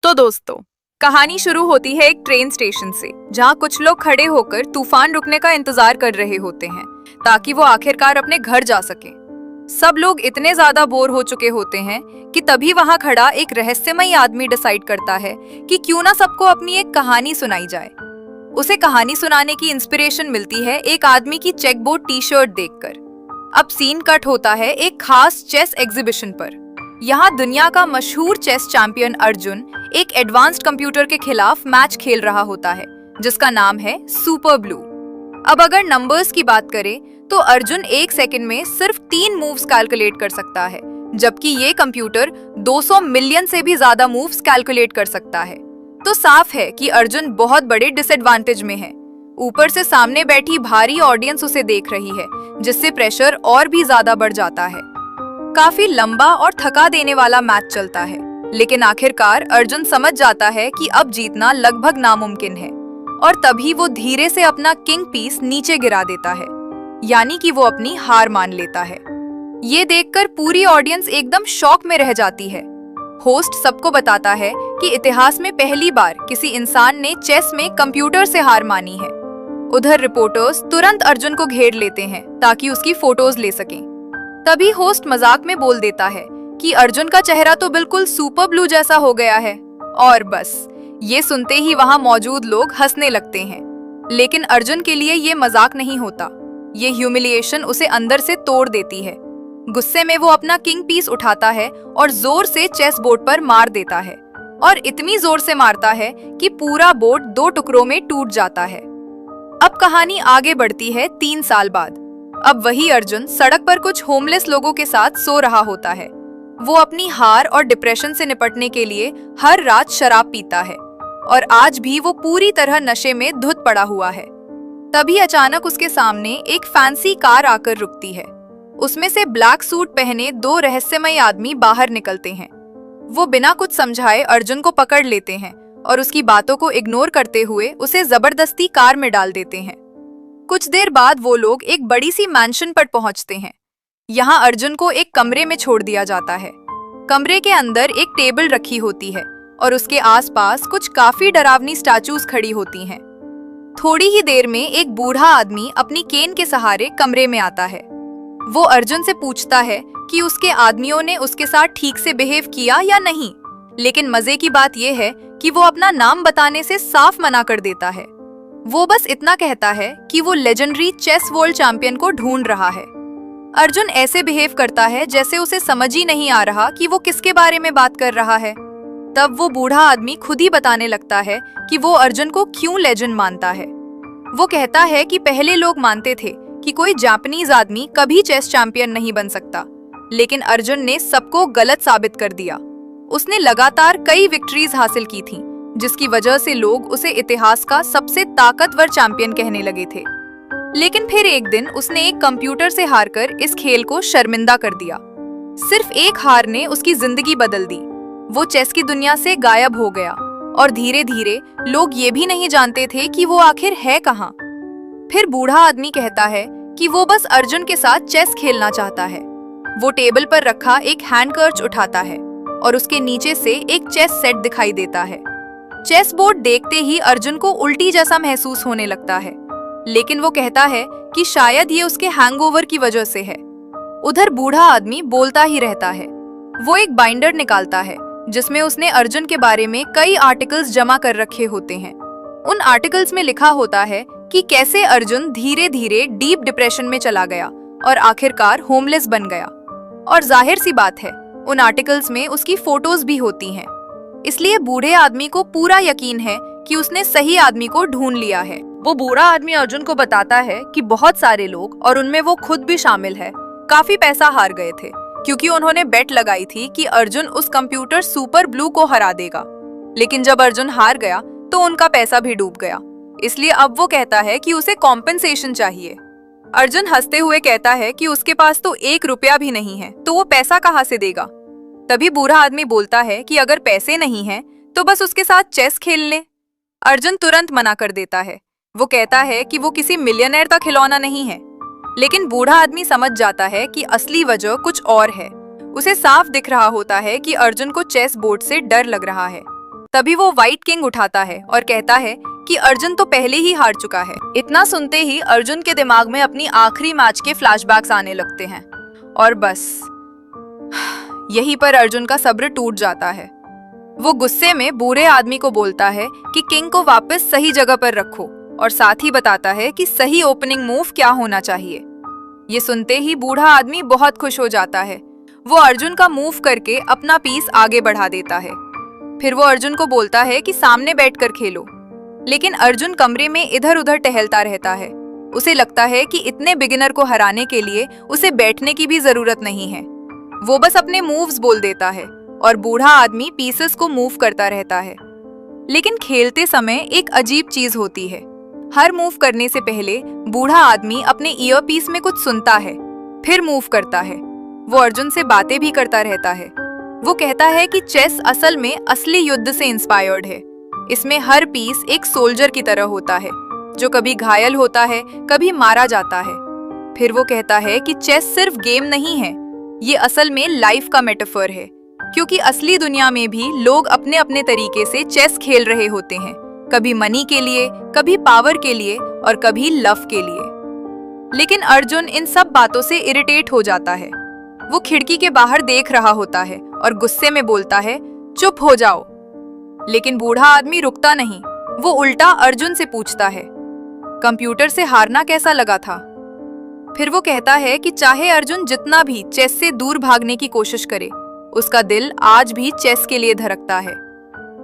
तो दोस्तों, कहानी शुरू होती है एक ट्रेन स्टेशन से, जहां कुछ लोग खड़े होकर तूफान रुकने का इंतजार कर रहे होते हैं ताकि वो आखिरकार अपने घर जा सके। सब लोग इतने ज्यादा बोर हो चुके होते हैं कि तभी वहां खड़ा एक रहस्यमयी आदमी डिसाइड करता है कि क्यों ना सबको अपनी एक कहानी सुनाई जाए। उसे कहानी सुनाने की इंस्पिरेशन मिलती है एक आदमी की चेकबोर्ड टी शर्ट देखकर। अब सीन कट होता है एक खास चेस एग्जीबिशन पर। यहाँ दुनिया का मशहूर चेस चैंपियन अर्जुन एक एडवांस्ड कंप्यूटर के खिलाफ मैच खेल रहा होता है जिसका नाम है सुपर ब्लू। अब अगर नंबर्स की बात करें तो अर्जुन एक सेकंड में सिर्फ 3 मूव्स कैलकुलेट कर सकता है, जबकि ये कंप्यूटर 200 मिलियन से भी ज्यादा मूव्स कैलकुलेट कर सकता है। तो साफ है कि अर्जुन बहुत बड़े डिसएडवांटेज में है। ऊपर से सामने बैठी भारी ऑडियंस उसे देख रही है, जिससे प्रेशर और भी ज्यादा बढ़ जाता है। काफी लंबा और थका देने वाला मैच चलता है, लेकिन आखिरकार अर्जुन समझ जाता है कि अब जीतना लगभग नामुमकिन है और तभी वो धीरे से अपना किंग पीस नीचे गिरा देता है, यानी कि वो अपनी हार मान लेता है। ये देखकर पूरी ऑडियंस एकदम शॉक में रह जाती है। होस्ट सबको बताता है कि इतिहास में पहली बार किसी इंसान ने चेस में कंप्यूटर से हार मानी है। उधर रिपोर्टर्स तुरंत अर्जुन को घेर लेते हैं ताकि उसकी फोटोज ले सकें। तभी होस्ट मजाक में बोल देता है कि अर्जुन का चेहरा तो बिल्कुल सुपर ब्लू जैसा हो गया है। और बस ये सुनते ही वहां मौजूद लोग हंसने लगते हैं। लेकिन अर्जुन के लिए ये मजाक नहीं होता, ये ह्यूमिलिएशन उसे अंदर से तोड़ देती है। गुस्से में वो अपना किंग पीस उठाता है और जोर से चेस बोर्ड पर मार देता है, और इतनी जोर से मारता है कि पूरा बोर्ड 2 टुकड़ों में टूट जाता है। अब कहानी आगे बढ़ती है 3 साल बाद। अब वही अर्जुन सड़क पर कुछ होमलेस लोगों के साथ सो रहा होता है। वो अपनी हार और डिप्रेशन से निपटने के लिए हर रात शराब पीता है और आज भी वो पूरी तरह नशे में धुत पड़ा हुआ है। तभी अचानक उसके सामने एक फैंसी कार आकर रुकती है। उसमें से ब्लैक सूट पहने 2 रहस्यमयी आदमी बाहर निकलते हैं। वो बिना कुछ समझाए अर्जुन को पकड़ लेते हैं और उसकी बातों को इग्नोर करते हुए उसे जबरदस्ती कार में डाल देते हैं। कुछ देर बाद वो लोग एक बड़ी सी मैंशन पर पहुंचते हैं। यहाँ अर्जुन को एक कमरे में छोड़ दिया जाता है। कमरे के अंदर एक टेबल रखी होती है और उसके आसपास कुछ काफी डरावनी स्टैचूज खड़ी होती हैं। थोड़ी ही देर में एक बूढ़ा आदमी अपनी केन के सहारे कमरे में आता है। वो अर्जुन से पूछता है कि उसके आदमियों ने उसके साथ ठीक से बिहेव किया या नहीं, लेकिन मजे की बात यह है कि वो अपना नाम बताने से साफ मना कर देता है। वो बस इतना कहता है कि वो लेजेंडरी चेस वर्ल्ड चैंपियन को ढूंढ रहा है। अर्जुन ऐसे बिहेव करता है जैसे उसे समझ ही नहीं आ रहा कि वो किसके बारे में बात कर रहा है। तब वो बूढ़ा आदमी खुद ही बताने लगता है कि वो अर्जुन को क्यों लेजेंड मानता है। वो कहता है कि पहले लोग मानते थे कि कोई जापानीज आदमी कभी चेस चैंपियन नहीं बन सकता, लेकिन अर्जुन ने सबको गलत साबित कर दिया। उसने लगातार कई विक्ट्रीज हासिल की थीं, जिसकी वजह से लोग उसे इतिहास का सबसे ताकतवर चैंपियन कहने लगे थे। लेकिन फिर एक दिन उसने एक कंप्यूटर से हारकर इस खेल को शर्मिंदा कर दिया। सिर्फ एक हार ने उसकी जिंदगी बदल दी। वो चेस की दुनिया से गायब हो गया और धीरे धीरे लोग ये भी नहीं जानते थे कि वो आखिर है कहाँ। फिर बूढ़ा आदमी कहता है कि वो बस अर्जुन के साथ चेस खेलना चाहता है। वो टेबल पर रखा एक हैंड कर्च उठाता है और उसके नीचे से एक चेस सेट दिखाई देता है। चेस बोर्ड देखते ही अर्जुन को उल्टी जैसा महसूस होने लगता है, लेकिन वो कहता है कि शायद ये उसके हैंगओवर की वजह से है। उधर बूढ़ा आदमी बोलता ही रहता है। वो एक बाइंडर निकालता है जिसमें उसने अर्जुन के बारे में कई आर्टिकल्स जमा कर रखे होते हैं। उन आर्टिकल्स में लिखा होता है कि कैसे अर्जुन धीरे धीरे डीप डिप्रेशन में चला गया और आखिरकार होमलेस बन गया। और जाहिर सी बात है, उन आर्टिकल्स में उसकी फोटोज भी होती हैं। इसलिए बूढ़े आदमी को पूरा यकीन है कि उसने सही आदमी को ढूंढ लिया है। वो बूढ़ा आदमी अर्जुन को बताता है कि बहुत सारे लोग, और उनमें वो खुद भी शामिल है, काफी पैसा हार गए थे क्योंकि उन्होंने बेट लगाई थी कि अर्जुन उस कंप्यूटर सुपर ब्लू को हरा देगा। लेकिन जब अर्जुन हार गया तो उनका पैसा भी डूब गया। इसलिए अब वो कहता है कि उसे कॉम्पेंसेशन चाहिए। अर्जुन हंसते हुए कहता है कि उसके पास तो 1 रुपया भी नहीं है, तो वो पैसा कहाँ से देगा। तभी बूढ़ा आदमी बोलता है कि अगर पैसे नहीं हैं तो बस उसके साथ चेस खेल ले। अर्जुन तुरंत मना कर देता है। वो कहता है कि वो किसी मिलियनेयर का खिलौना नहीं है, लेकिन बूढ़ा आदमी समझ जाता है कि असली वजह कुछ और है। उसे साफ दिख रहा होता है कि अर्जुन को चेस बोर्ड से डर लग रहा है। तभी वो व्हाइट किंग उठाता है और कहता है कि अर्जुन तो पहले ही हार चुका है। इतना सुनते ही अर्जुन के दिमाग में अपनी आखिरी मैच के फ्लैशबैक्स आने लगते हैं और बस यहीं पर अर्जुन का सब्र टूट जाता है। वो गुस्से में बूढ़े आदमी को बोलता है कि किंग को वापस सही जगह पर रखो और साथ ही बताता है कि सही ओपनिंग मूव क्या होना चाहिए। ये सुनते ही बूढ़ा आदमी बहुत खुश हो जाता है। वो अर्जुन का मूव करके अपना पीस आगे बढ़ा देता है। फिर वो अर्जुन को बोलता है कि सामने बैठकर खेलो, लेकिन अर्जुन कमरे में इधर उधर टहलता रहता है। उसे लगता है कि इतने बिगिनर को हराने के लिए उसे बैठने की भी जरूरत नहीं है। वो बस अपने मूव्स बोल देता है और बूढ़ा आदमी पीसेस को मूव करता रहता है। लेकिन खेलते समय एक अजीब चीज होती है। हर मूव करने से पहले बूढ़ा आदमी अपने ईयरपीस में कुछ सुनता है, फिर मूव करता है। वो अर्जुन से बातें भी करता रहता है। वो कहता है कि चेस असल में असली युद्ध से इंस्पायर्ड है। इसमें हर पीस एक सोल्जर की तरह होता है, जो कभी घायल होता है, कभी मारा जाता है। फिर वो कहता है कि चेस सिर्फ गेम नहीं है, ये असल में लाइफ का मेटाफर है, क्योंकि असली दुनिया में भी लोग अपने अपने तरीके से चेस खेल रहे होते हैं, कभी मनी के लिए, कभी पावर के लिए और कभी लव के लिए। लेकिन अर्जुन इन सब बातों से इरिटेट हो जाता है। वो खिड़की के बाहर देख रहा होता है और गुस्से में बोलता है, चुप हो जाओ। लेकिन बूढ़ा आदमी रुकता नहीं। वो उल्टा अर्जुन से पूछता है, कंप्यूटर से हारना कैसा लगा था? फिर वो कहता है कि चाहे अर्जुन जितना भी चेस से दूर भागने की कोशिश करे, उसका दिल आज भी चेस के लिए धड़कता है।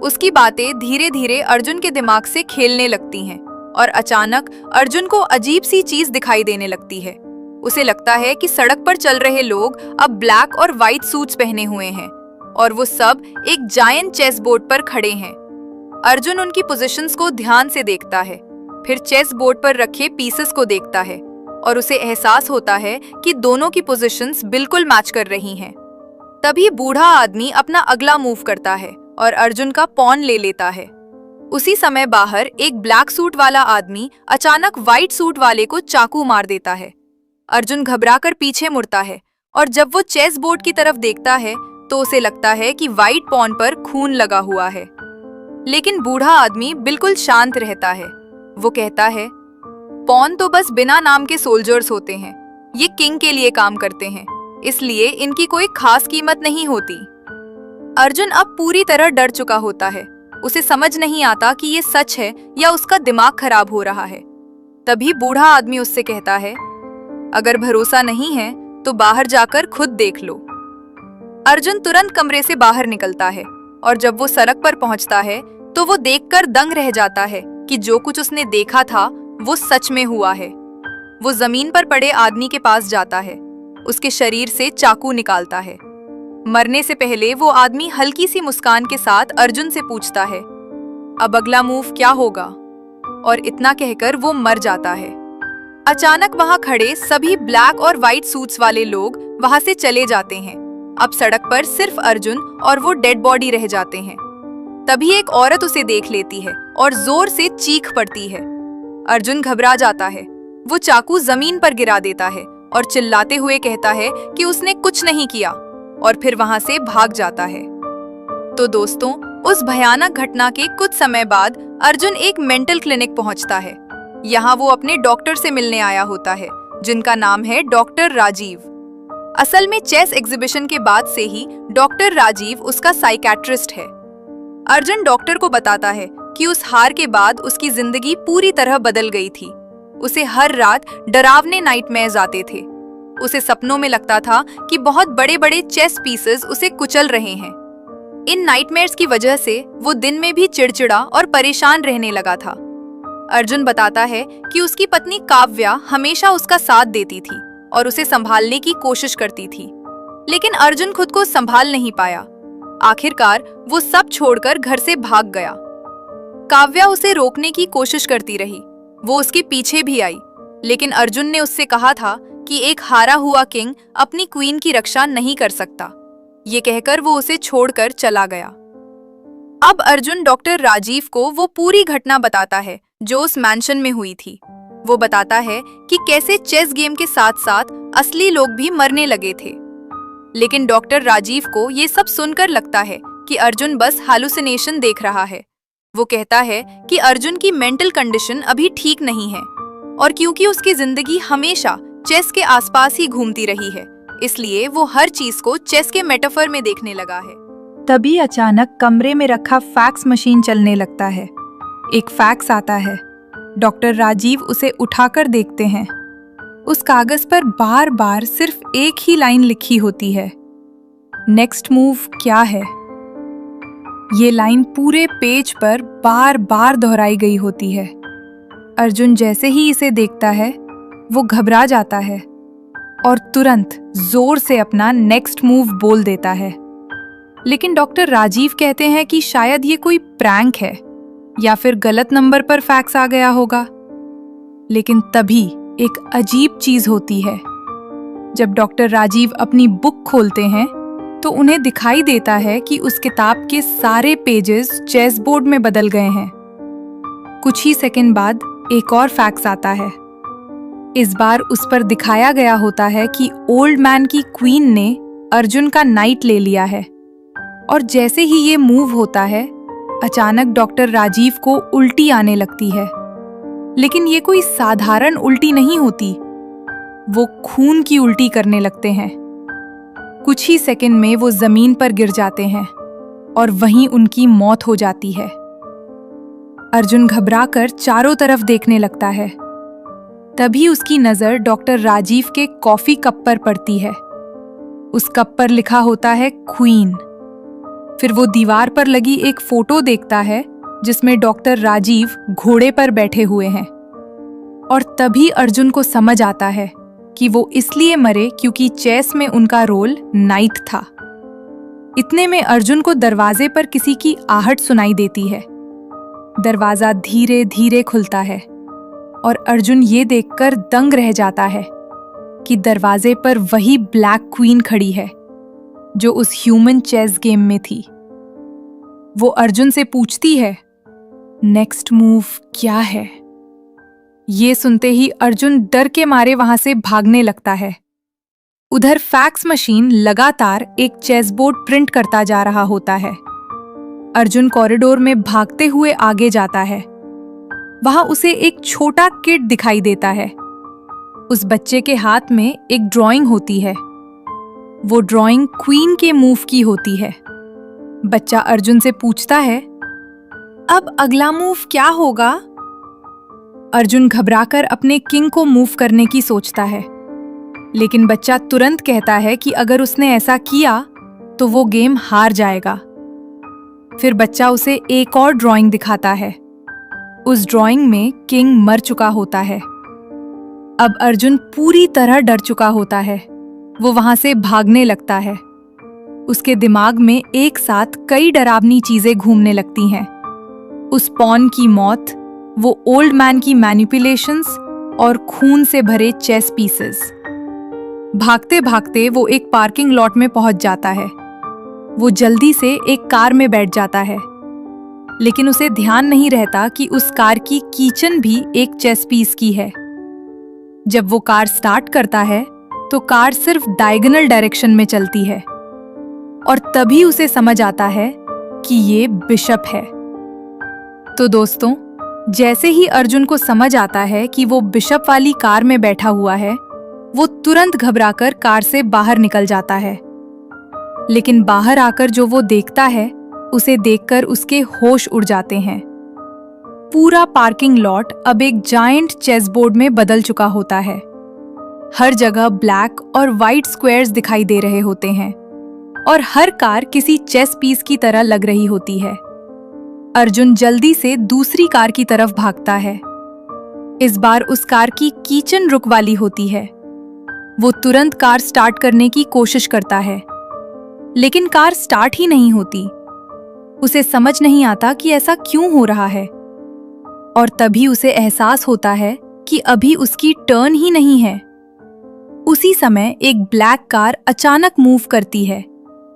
उसकी बातें धीरे धीरे अर्जुन के दिमाग से खेलने लगती हैं और अचानक अर्जुन को अजीब सी चीज दिखाई देने लगती है। उसे लगता है कि सड़क पर चल रहे लोग अब ब्लैक और व्हाइट सूट्स पहने हुए हैं और वो सब एक जायंट चेस बोर्ड पर खड़े हैं। अर्जुन उनकी पोजीशंस को ध्यान से देखता है, फिर चेस बोर्ड पर रखे पीसेस को देखता है और उसे एहसास होता है कि दोनों की पोजीशंस बिल्कुल मैच कर रही हैं। तभी बूढ़ा आदमी अपना अगला मूव करता है और अर्जुन का पॉन ले लेता है। उसी समय बाहर एक ब्लैक सूट वाला आदमी अचानक व्हाइट सूट वाले को चाकू मार देता है। अर्जुन घबराकर पीछे मुड़ता है और जब वो चेस बोर्ड की तरफ देखता है तो उसे लगता है कि व्हाइट पॉन पर खून लगा हुआ है। लेकिन बूढ़ा आदमी बिल्कुल शांत रहता है। वो कहता है, पॉन तो बस बिना नाम के सोल्जर्स होते हैं, ये किंग के लिए काम करते हैं, इसलिए इनकी कोई खास कीमत नहीं होती। अर्जुन अब पूरी तरह डर चुका होता है। उसे समझ नहीं आता कि ये सच है या उसका दिमाग खराब हो रहा है। तभी बूढ़ा आदमी उससे कहता है, अगर भरोसा नहीं है तो बाहर जाकर खुद देख लो। अर्जुन तुरंत कमरे से बाहर निकलता है और जब वो सड़क पर पहुंचता है तो वो देखकर दंग रह जाता है कि जो कुछ उसने देखा था वो सच में हुआ है। वो जमीन पर पड़े आदमी के पास जाता है, उसके शरीर से चाकू निकालता है। मरने से पहले वो आदमी हल्की सी मुस्कान के साथ अर्जुन से पूछता है, अब अगला मूव क्या होगा? और इतना कहकर वो मर जाता है। अचानक वहां खड़े सभी ब्लैक और व्हाइट सूट्स वाले लोग वहां से चले जाते हैं। अब सड़क पर सिर्फ अर्जुन और वो डेड बॉडी रह जाते हैं। तभी एक औरत उसे देख लेती है और जोर से चीख पड़ती है। अर्जुन घबरा जाता है। वो चाकू जमीन पर गिरा देता है और चिल्लाते हुए कहता है कि उसने कुछ नहीं किया और फिर वहां से भाग जाता है। तो दोस्तों, उस भयानक घटना के कुछ समय बाद अर्जुन एक मेंटल क्लिनिक पहुंचता है। यहाँ वो अपने डॉक्टर से मिलने आया होता है, जिनका नाम है डॉक्टर राजीव। असल में चेस एग्जीबिशन के बाद से ही डॉक्टर राजीव उसका साइकेट्रिस्ट है। अर्जुन डॉक्टर को बताता है कि उस हार के बाद उसकी जिंदगी पूरी तरह बदल गई थी। उसे हर रात डरावने नाइटमेयर्स आते थे। उसे सपनों में लगता था कि बहुत बड़े बड़े चेस पीसेस उसे कुचल रहे हैं। इन नाइटमेयर्स की वजह से वो दिन में भी चिड़चिड़ा और परेशान रहने लगा था। अर्जुन बताता है कि उसकी पत्नी काव्या हमेशा उसका साथ देती थी और उसे संभालने की कोशिश करती थी, लेकिन अर्जुन खुद को संभाल नहीं पाया। आखिरकार वो सब छोड़कर घर से भाग गया। काव्या उसे रोकने की कोशिश करती रही, वो उसके पीछे भी आई, लेकिन अर्जुन ने उससे कहा था कि एक हारा हुआ किंग अपनी क्वीन की रक्षा नहीं कर सकता। ये कहकर वो उसे छोड़कर चला गया। अब अर्जुन डॉक्टर राजीव को वो पूरी घटना बताता है जो उस मैंशन में हुई थी। वो बताता है कि कैसे चेस गेम के साथ साथ असली लोग भी मरने लगे थे। लेकिन डॉक्टर राजीव को ये सब सुनकर लगता है कि अर्जुन बस हालुसिनेशन देख रहा है। वो कहता है कि अर्जुन की मेंटल कंडीशन अभी ठीक नहीं है और क्योंकि उसकी जिंदगी हमेशा चेस के आसपास ही घूमती रही है, इसलिए वो हर चीज को चेस के मेटाफर में देखने लगा है। तभी अचानक कमरे में रखा फैक्स मशीन चलने लगता है। एक फैक्स आता है। डॉक्टर राजीव उसे उठाकर देखते हैं। उस कागज पर बार बार सिर्फ एक ही लाइन लिखी होती है, नेक्स्ट मूव क्या है। ये लाइन पूरे पेज पर बार बार दोहराई गई होती है। अर्जुन जैसे ही इसे देखता है वो घबरा जाता है और तुरंत जोर से अपना नेक्स्ट मूव बोल देता है। लेकिन डॉक्टर राजीव कहते हैं कि शायद ये कोई प्रैंक है या फिर गलत नंबर पर फैक्स आ गया होगा। लेकिन तभी एक अजीब चीज होती है। जब डॉक्टर राजीव अपनी बुक खोलते हैं तो उन्हें दिखाई देता है कि उस किताब के सारे पेजेस चेस बोर्ड में बदल गए हैं। कुछ ही सेकंड बाद एक और फैक्स आता है। इस बार उस पर दिखाया गया होता है कि ओल्ड मैन की क्वीन ने अर्जुन का नाइट ले लिया है और जैसे ही ये मूव होता है अचानक डॉक्टर राजीव को उल्टी आने लगती है। लेकिन ये कोई साधारण उल्टी नहीं होती, वो खून की उल्टी करने लगते हैं। कुछ ही सेकंड में वो जमीन पर गिर जाते हैं और वहीं उनकी मौत हो जाती है। अर्जुन घबराकर चारों तरफ देखने लगता है। तभी उसकी नजर डॉक्टर राजीव के कॉफी कप पर पड़ती है। उस कप पर लिखा होता है क्वीन। फिर वो दीवार पर लगी एक फोटो देखता है जिसमें डॉक्टर राजीव घोड़े पर बैठे हुए हैं। और तभी अर्जुन को समझ आता है कि वो इसलिए मरे क्योंकि चेस में उनका रोल नाइट था। इतने में अर्जुन को दरवाजे पर किसी की आहट सुनाई देती है। दरवाजा धीरे धीरे खुलता है और अर्जुन ये देखकर दंग रह जाता है कि दरवाजे पर वही ब्लैक क्वीन खड़ी है जो उस ह्यूमन चेस गेम में थी। वो अर्जुन से पूछती है, नेक्स्ट मूव क्या है। ये सुनते ही अर्जुन डर के मारे वहां से भागने लगता है। उधर फैक्स मशीन लगातार एक चेस बोर्ड प्रिंट करता जा रहा होता है। अर्जुन कॉरिडोर में भागते हुए आगे जाता है। वहां उसे एक छोटा किड दिखाई देता है। उस बच्चे के हाथ में एक ड्राइंग होती है। वो ड्राइंग क्वीन के मूव की होती है। बच्चा अर्जुन से पूछता है, अब अगला मूव क्या होगा। अर्जुन घबराकर अपने किंग को मूव करने की सोचता है, लेकिन बच्चा तुरंत कहता है कि अगर उसने ऐसा किया तो वो गेम हार जाएगा। फिर बच्चा उसे एक और ड्राइंग दिखाता है। उस ड्राइंग में किंग मर चुका होता है। अब अर्जुन पूरी तरह डर चुका होता है। वो वहां से भागने लगता है। उसके दिमाग में एक साथ कई डरावनी चीजें घूमने लगती हैं। उस पॉन की मौत, वो ओल्ड मैन की मैनिपुलेशंस और खून से भरे चेस पीसेस। भागते भागते वो एक पार्किंग लॉट में पहुंच जाता है। वो जल्दी से एक कार में बैठ जाता है, लेकिन उसे ध्यान नहीं रहता कि उस कार की कीचन भी एक चेस पीस की है। जब वो कार स्टार्ट करता है तो कार सिर्फ डायगोनल डायरेक्शन में चलती है और तभी उसे समझ आता है कि ये बिशप है। तो दोस्तों, जैसे ही अर्जुन को समझ आता है कि वो बिशप वाली कार में बैठा हुआ है, वो तुरंत घबराकर कार से बाहर निकल जाता है। लेकिन बाहर आकर जो वो देखता है, उसे देखकर उसके होश उड़ जाते हैं। पूरा पार्किंग लॉट अब एक जायंट चेस बोर्ड में बदल चुका होता है। हर जगह ब्लैक और वाइट स्क्वायर्स दिखाई दे रहे होते हैं और हर कार किसी चेस पीस की तरह लग रही होती है। अर्जुन जल्दी से दूसरी कार की तरफ भागता है। इस बार उस कार की कीचन रुक वाली होती है। वो तुरंत कार स्टार्ट करने की कोशिश करता है, लेकिन कार स्टार्ट ही नहीं होती। उसे समझ नहीं आता कि ऐसा क्यों हो रहा है। और तभी उसे एहसास होता है कि अभी उसकी टर्न ही नहीं है। उसी समय एक ब्लैक कार अचानक मूव करती है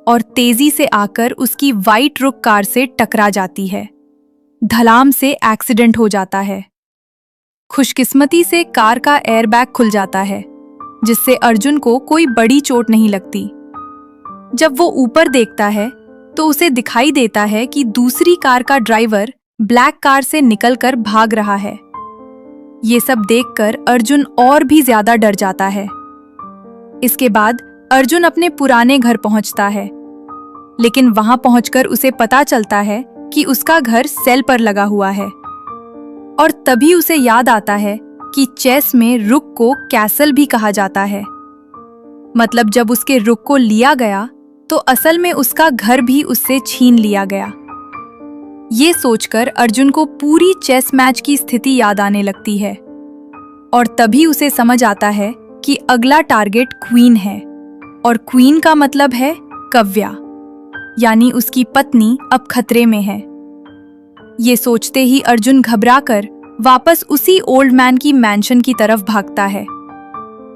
और तेजी से आकर उसकी वाइट रुक कार से टकरा जाती है। धड़ाम से एक्सीडेंट हो जाता है। खुशकिस्मती से कार का एयरबैग खुल जाता है, जिससे अर्जुन को कोई बड़ी चोट नहीं लगती। जब वो ऊपर देखता है तो उसे दिखाई देता है कि दूसरी कार का ड्राइवर ब्लैक कार से निकलकर भाग रहा है। ये सब देखकर अर्जुन और भी ज्यादा डर जाता है। इसके बाद अर्जुन अपने पुराने घर पहुंचता है, लेकिन वहां पहुंचकर उसे पता चलता है कि उसका घर सेल पर लगा हुआ है। और तभी उसे याद आता है कि चेस में रुक को कैसल भी कहा जाता है। मतलब जब उसके रुक को लिया गया तो असल में उसका घर भी उससे छीन लिया गया। ये सोचकर अर्जुन को पूरी चेस मैच की स्थिति याद आने लगती है और तभी उसे समझ आता है कि अगला टारगेट क्वीन है और क्वीन का मतलब है कव्या, यानी उसकी पत्नी अब खतरे में है। ये सोचते ही अर्जुन घबराकर वापस उसी ओल्ड मैन की मैंशन की तरफ भागता है।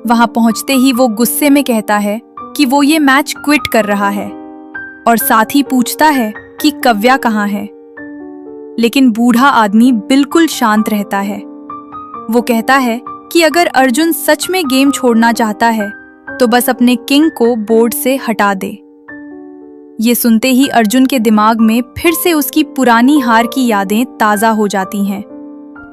वहां पहुंचते ही वो गुस्से में कहता है कि वो ये मैच क्विट कर रहा है और साथ ही पूछता है कि कव्या कहाँ है। लेकिन बूढ़ा आदमी बिल्कुल शांत रहता है। वो कहता है कि अगर अर्जुन सच में गेम छोड़ना चाहता है तो बस अपने किंग को बोर्ड से हटा दे। ये सुनते ही अर्जुन के दिमाग में फिर से उसकी पुरानी हार की यादें ताजा हो जाती हैं।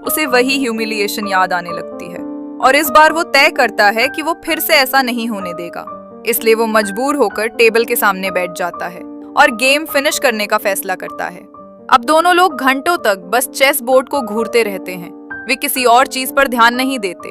उसे वही ह्यूमिलिएशन याद आने लगती है और इस बार वो तय करता है कि वो फिर से ऐसा नहीं होने देगा। इसलिए वो मजबूर होकर टेबल के सामने बैठ जाता है और गेम फिनिश करने का फैसला करता है। अब दोनों लोग घंटों तक बस चेस बोर्ड को घूरते रहते हैं। वे किसी और चीज पर ध्यान नहीं देते।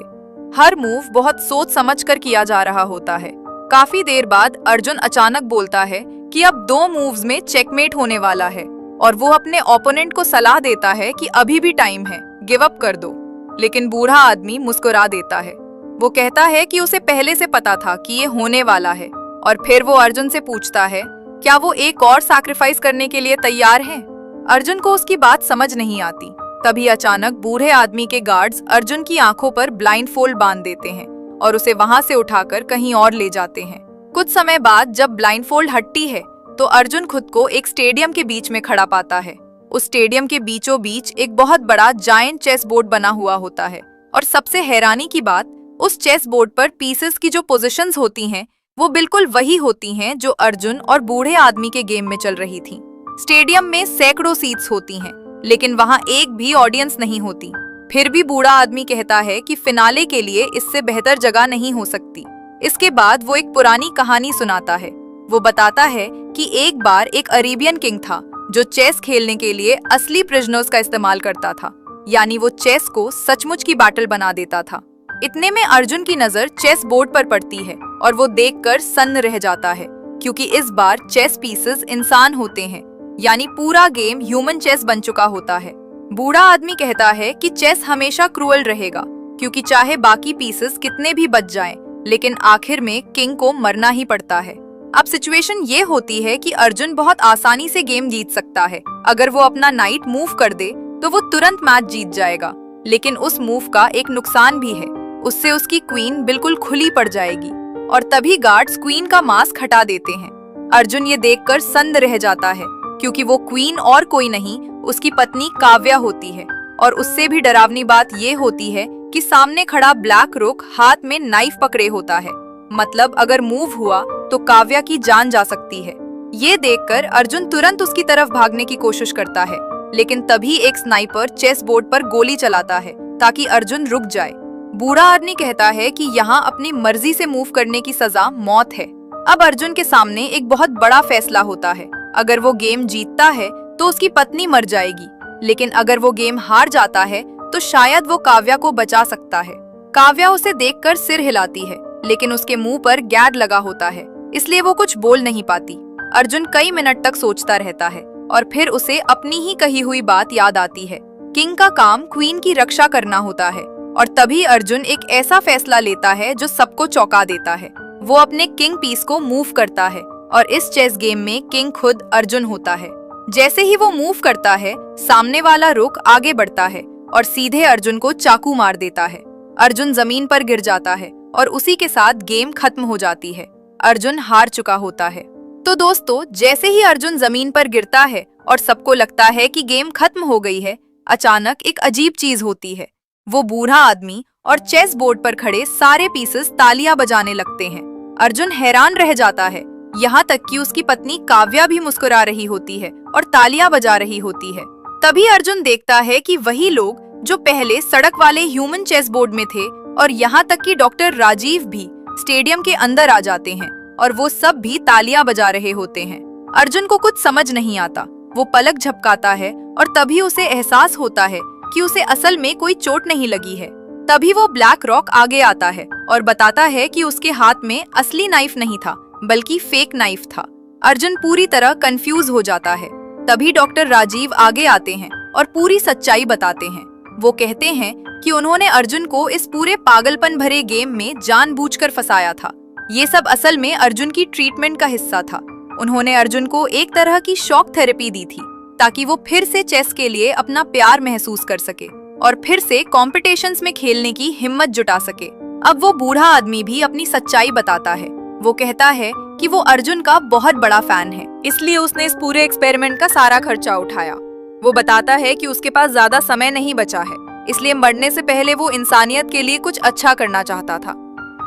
हर मूव बहुत सोच समझ कर किया जा रहा होता है। काफी देर बाद अर्जुन अचानक बोलता है कि अब 2 मूव्स में चेकमेट होने वाला है और वो अपने ओपोनेंट को सलाह देता है कि अभी भी टाइम है, गिव अप कर दो। लेकिन बूढ़ा आदमी मुस्कुरा देता है। वो कहता है कि उसे पहले से पता था कि ये होने वाला है और फिर वो अर्जुन से पूछता है क्या वो एक और सैक्रिफाइस करने के लिए तैयार है। अर्जुन को उसकी बात समझ नहीं आती। तभी अचानक बूढ़े आदमी के गार्ड्स अर्जुन की आंखों पर ब्लाइंडफोल्ड बांध देते हैं और उसे वहां से उठाकर कहीं और ले जाते हैं। कुछ समय बाद जब ब्लाइंडफोल्ड हटती है तो अर्जुन खुद को एक स्टेडियम के बीच में खड़ा पाता है। उस स्टेडियम के बीचों बीच एक बहुत बड़ा जायंट चेस बोर्ड बना हुआ होता है और सबसे हैरानी की बात, उस चेस बोर्ड पर पीसेस की जो पोजीशंस होती हैं वो बिल्कुल वही होती हैं जो अर्जुन और बूढ़े आदमी के गेम में चल रही थी। स्टेडियम में सैकड़ों सीट्स होती हैं, लेकिन वहां एक भी ऑडियंस नहीं होती। फिर भी बूढ़ा आदमी कहता है कि फिनाले के लिए इससे बेहतर जगह नहीं हो सकती। इसके बाद वो एक पुरानी कहानी सुनाता है। वो बताता है कि एक बार एक अरेबियन किंग था जो चेस खेलने के लिए असली प्रिजनर्स का इस्तेमाल करता था, यानी वो चेस को सचमुच की बैटल बना देता था। इतने में अर्जुन की नजर चेस बोर्ड पर पड़ती है और वो देखकर सन्न रह जाता है, क्योंकि इस बार चेस पीसेस इंसान होते हैं, यानी पूरा गेम ह्यूमन चेस बन चुका होता है। बूढ़ा आदमी कहता है कि चेस हमेशा क्रूअल रहेगा, क्योंकि चाहे बाकी पीसेस कितने भी बच जाएं, लेकिन आखिर में किंग को मरना ही पड़ता है। अब सिचुएशन ये होती है कि अर्जुन बहुत आसानी से गेम जीत सकता है। अगर वो अपना नाइट मूव कर दे तो वो तुरंत मैच जीत जाएगा, लेकिन उस मूव का एक नुकसान भी है। उससे उसकी क्वीन बिल्कुल खुली पड़ जाएगी और तभी गार्ड्स क्वीन का मास्क हटा देते हैं। अर्जुन ये देखकर सन्न रह जाता है, क्योंकि वो क्वीन और कोई नहीं, उसकी पत्नी काव्या होती है। और उससे भी डरावनी बात ये होती है कि सामने खड़ा ब्लैक रुक हाथ में नाइफ पकड़े होता है। मतलब अगर मूव हुआ तो काव्या की जान जा सकती है। ये देखकर अर्जुन तुरंत उसकी तरफ भागने की कोशिश करता है, लेकिन तभी एक स्नाइपर चेस बोर्ड पर गोली चलाता है ताकि अर्जुन रुक जाए। बूढ़ा आदमी कहता है कि यहाँ अपनी मर्जी से मूव करने की सजा मौत है। अब अर्जुन के सामने एक बहुत बड़ा फैसला होता है। अगर वो गेम जीतता है तो उसकी पत्नी मर जाएगी, लेकिन अगर वो गेम हार जाता है तो शायद वो काव्या को बचा सकता है। काव्या उसे देखकर सिर हिलाती है, लेकिन उसके मुंह पर गैद लगा होता है, इसलिए वो कुछ बोल नहीं पाती। अर्जुन कई मिनट तक सोचता रहता है और फिर उसे अपनी ही कही हुई बात याद आती है। किंग का काम क्वीन की रक्षा करना होता है और तभी अर्जुन एक ऐसा फैसला लेता है जो सबको चौंका देता है। वो अपने किंग पीस को मूव करता है और इस चेस गेम में किंग खुद अर्जुन होता है। जैसे ही वो मूव करता है, सामने वाला रुक आगे बढ़ता है और सीधे अर्जुन को चाकू मार देता है। अर्जुन जमीन पर गिर जाता है और उसी के साथ गेम खत्म हो जाती है। अर्जुन हार चुका होता है। तो दोस्तों, जैसे ही अर्जुन जमीन पर गिरता है और सबको लगता है कि गेम खत्म हो गई है, अचानक एक अजीब चीज होती है। वो बूढ़ा आदमी और चेस बोर्ड पर खड़े सारे पीसेस तालियां बजाने लगते हैं। अर्जुन हैरान रह जाता है। यहाँ तक कि उसकी पत्नी काव्या भी मुस्कुरा रही होती है और तालियां बजा रही होती है। तभी अर्जुन देखता है कि वही लोग जो पहले सड़क वाले ह्यूमन चेस बोर्ड में थे और यहाँ तक कि डॉक्टर राजीव भी स्टेडियम के अंदर आ जाते हैं और वो सब भी तालियां बजा रहे होते हैं। अर्जुन को कुछ समझ नहीं आता। वो पलक झपकाता है और तभी उसे एहसास होता है कि उसे असल में कोई चोट नहीं लगी है। तभी वो ब्लैक रॉक आगे आता है और बताता है कि उसके हाथ में असली नाइफ नहीं था बल्कि फेक नाइफ था। अर्जुन पूरी तरह कंफ्यूज हो जाता है। तभी डॉक्टर राजीव आगे आते हैं और पूरी सच्चाई बताते हैं। वो कहते हैं कि उन्होंने अर्जुन को इस पूरे पागलपन भरे गेम में जानबूझकर फंसाया था। ये सब असल में अर्जुन की ट्रीटमेंट का हिस्सा था। उन्होंने अर्जुन को एक तरह की शॉक थेरेपी दी थी ताकि वो फिर से चेस के लिए अपना प्यार महसूस कर सके और फिर से कॉम्पिटिशन्स में खेलने की हिम्मत जुटा सके। अब वो बूढ़ा आदमी भी अपनी सच्चाई बताता है। वो कहता है कि वो अर्जुन का बहुत बड़ा फैन है, इसलिए उसने इस पूरे एक्सपेरिमेंट का सारा खर्चा उठाया। वो बताता है कि उसके पास ज्यादा समय नहीं बचा है, इसलिए मरने से पहले वो इंसानियत के लिए कुछ अच्छा करना चाहता था।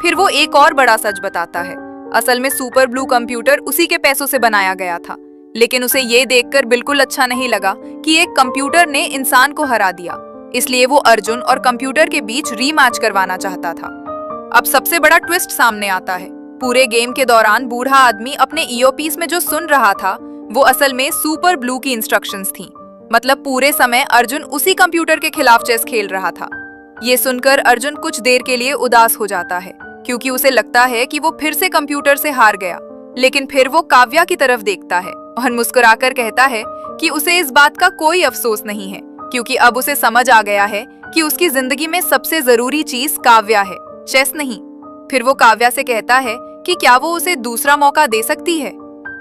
फिर वो एक और बड़ा सच बताता है। असल में सुपर ब्लू कंप्यूटर उसी के पैसों से बनाया गया था, लेकिन उसे ये देखकर बिल्कुल अच्छा नहीं लगा कि एक कंप्यूटर ने इंसान को हरा दिया। इसलिए वो अर्जुन और कंप्यूटर के बीच रीमैच करवाना चाहता था। अब सबसे बड़ा ट्विस्ट सामने आता है। पूरे गेम के दौरान बूढ़ा आदमी अपने ईयरपीस में जो सुन रहा था वो असल में सुपर ब्लू की इंस्ट्रक्शंस थी। मतलब पूरे समय अर्जुन उसी कंप्यूटर के खिलाफ चेस खेल रहा था। ये सुनकर अर्जुन कुछ देर के लिए उदास हो जाता है क्योंकि उसे लगता है कि वो फिर से कंप्यूटर से हार गया। लेकिन फिर वो काव्या की तरफ देखता है और मुस्कुराकर कहता है कि उसे इस बात का कोई अफसोस नहीं है क्योंकि अब उसे समझ आ गया है कि उसकी जिंदगी में सबसे जरूरी चीज काव्या है, चेस नहीं। फिर वो काव्या से कहता है कि क्या वो उसे दूसरा मौका दे सकती है।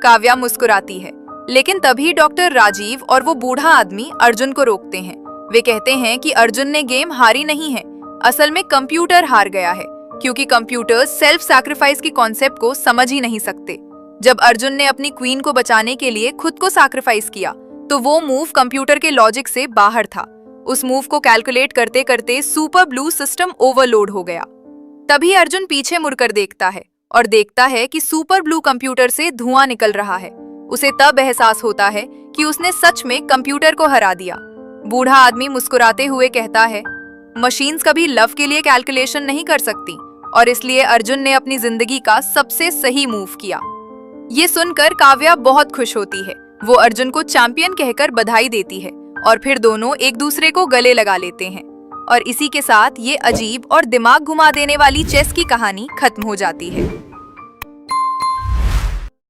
काव्या मुस्कुराती है, लेकिन तभी डॉक्टर राजीव और वो बूढ़ा आदमी अर्जुन को रोकते हैं। वे कहते हैं कि अर्जुन ने गेम हारी नहीं है, असल में कंप्यूटर हार गया है क्योंकि कंप्यूटर्स सेल्फ सैक्रिफाइस की कॉन्सेप्ट को समझ ही नहीं सकते। जब अर्जुन ने अपनी क्वीन को बचाने के लिए खुद को सैक्रिफाइस किया तो वो मूव कंप्यूटर के लॉजिक से बाहर था। उस मूव को कैलकुलेट करते करते सुपर ब्लू सिस्टम ओवरलोड हो गया। तभी अर्जुन पीछे मुड़कर देखता है और देखता है कि सुपर ब्लू कंप्यूटर से धुआं निकल रहा है। उसे तब एहसास होता है कि उसने सच में कंप्यूटर को हरा दिया। बूढ़ा आदमी मुस्कुराते हुए कहता है, मशीन्स कभी लव के लिए कैलकुलेशन नहीं कर सकती और इसलिए अर्जुन ने अपनी जिंदगी का सबसे सही मूव किया। ये सुनकर काव्या बहुत खुश होती है। वो अर्जुन को चैंपियन कहकर बधाई देती है और फिर दोनों एक दूसरे को गले लगा लेते हैं। और इसी के साथ ये अजीब और दिमाग घुमा देने वाली चेस की कहानी खत्म हो जाती है।